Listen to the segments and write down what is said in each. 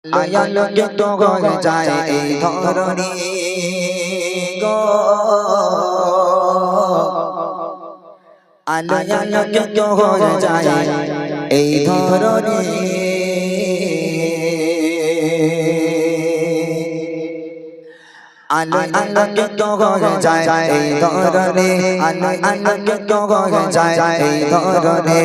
আলোকিত হয়ে যায় এই ধরণী গো, আলোকিত হয়ে যায় এই ধরণী। আলোকিত হয়ে যায় এই ধরণী, আলোকিত হয়ে যায় এই ধরণী,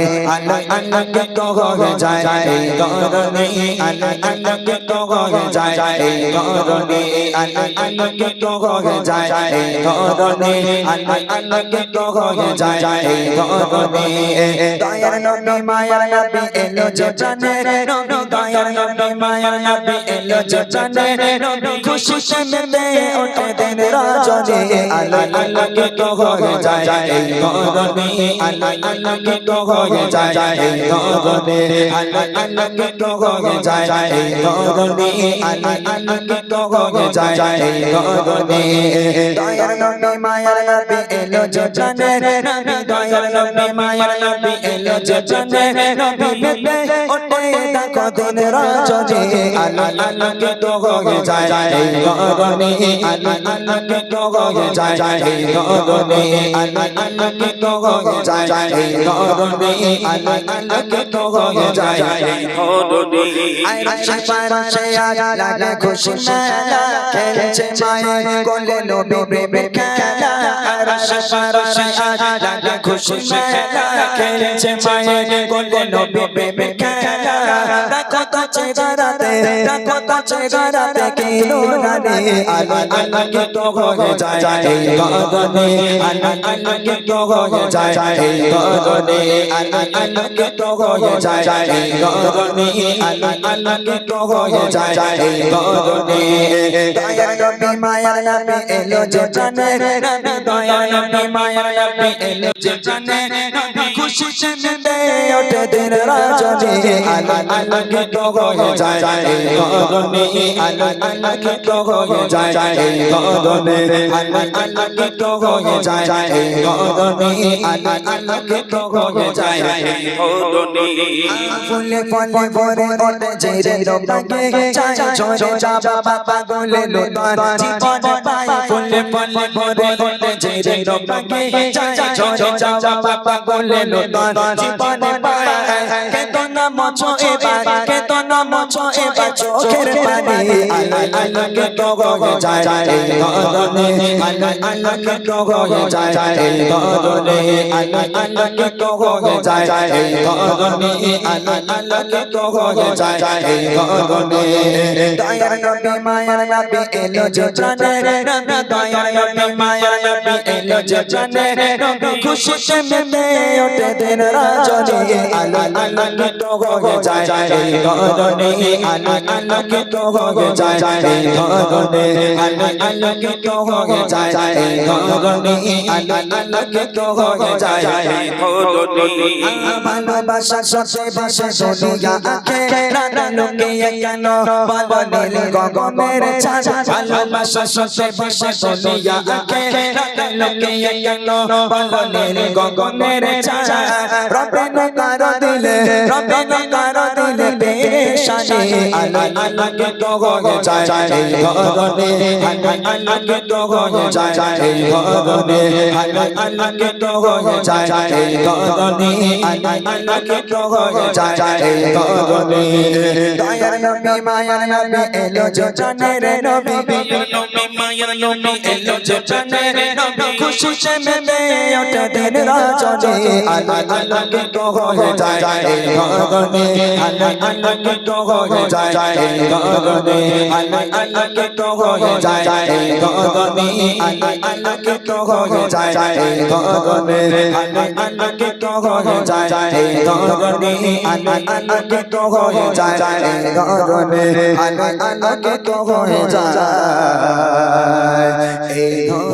আলোকিত হয়ে যায় এই ধরণী, আলোকিত হয়ে যায় এই ধরণী, আলোকিত হয়ে যায় এই ধরণী, আলোকিত হয়ে যায় এই ধরণী। দয়ার নবী মায়ার নবী এলো যে জানে, নবী দয়ার নবী মায়ার নবী এলো যে জানে, নবী খুশিতে মেতে ওঠে দিন রজনী। আলোকিত হয়ে যায় এই ধরণী, আলোকিত হয়ে যায় এই ধরণী, আলোকিত হয়ে যায় এই ধরণী, আলোকিত হয়ে যায় এই ধরণী। দয়ার নবী মায়ার নবী এলো যে জানে, নবী দয়ার নবী মায়ার নবী এলো যে জানে, নবী মেতে ওঠে দেখো দিন রজনী। আলোকিত হয়ে যায় এই ধরণী, আলোকিত হয়ে যায় এই ধরণী, আলোকিত হয়ে যায় এই ধরণী, আলোকিত হয়ে যায় এই ধরণী। আইসা পারছে আজ লাগে খুশি মেলা, খেলছে মায়ের কোলে নবী প্রেমের খেলা। আইসা পারছে আজ লাগে খুশি মেলা, খেলছে মায়ের কোলে নবী প্রেমের খেলা। দেখো তো চেহারাতে, দেখো তো চেহারাতে কি নুরানি। আলোকিত হয়ে যায় এই ধরণী, আলোকিত হয়ে যায় এই ধরণী, আলোকিত হয়ে যায় এই ধরণী, আলোকিত হয়ে যায় এই ধরণী। দয়ার নবী মায়ার নবী এলো যে জানে, নবী দয়ার নবী মায়ার নবী এলো যে জানে, নবী খুশিতে মেতে ওঠে দিন রজনী। আলোকিত হয়ে যায় এই ধরণী, আলোকিত হয়ে যায় এই ধরণী, আলোকিত হয়ে যায় এই ধরণী, আলোকিত হয়ে যায় এই ধরণী। ফুলে ফলে ভরে ওঠে যে রোগে, চাই ছোড়ে যাবা বাবা গোলে লোতান জীবন পাই। ফুলে ফলে ভরে ওঠে যে রোগে, চাই ছোড়ে যাবা বাবা গোলে লোতান জীবন পাই। কেতনা মছো এবার, কেতনা মছো এবার চোখের পানি। আলোকিত হয়ে যায় এই ধরণী, আলোকিত হয়ে যায় এই ধরণী, আলোকিত হয়ে যায় এই ধরণী, আলোকিত হয়ে যায় এই ধরণী। দয়ার নবী মায়ার নবী এলো যে জানে, নবী দয়ার নবী মায়ার নবী এলো যে জানে, নবী খুশিতে মেতে ওঠে দিন রজনী। আলোকিত হয়ে যায় এই ধরণী, আলোকিত হয়ে যায় এই ধরণী, আলোকিত হয়ে যায় এই ধরণী, আলোকিত হয়ে যায় এই ধরণী। ভালোবাসা সতে বসে দুনিয়া আঁকে, রানা লুকিয়ে কেন বলেন গগনের চাঁদ। ভালোবাসা সতে বসে দুনিয়া আঁকে, রানা লুকিয়ে কেন বলেন গগনের চাঁদ। রবে না কারো দিলে, রবে না কারো দিলে পেরেশানি। আলোকিত হয়ে যায় এই ধরণী, আলোকিত হয়ে যায় এই ধরণী, আলোকিত হয়ে যায় এই ধরণী, আলোকিত হয়ে যায় এই ধরণী। দয়ার নবী মায়ার নবী এলো যে জানে রে, নবী নবী মায়ার নবী এলো যে জানে, নবী খুশিতে মেতে ওঠে দিন রজনী। আলোকিত হয়ে যায় এই ধরণী, আলোকিত হয়ে যায় এই ধরণী, আলোকিত হয়ে যায় এই ধরণী, আলোকিত হয়ে যায় এই ধরণী, আলোকিত হয়ে যায় এই ধরণী, আলোকিত হয়ে যায় এই ধরণী, আলোকিত হয়ে যায় এই ধরণী।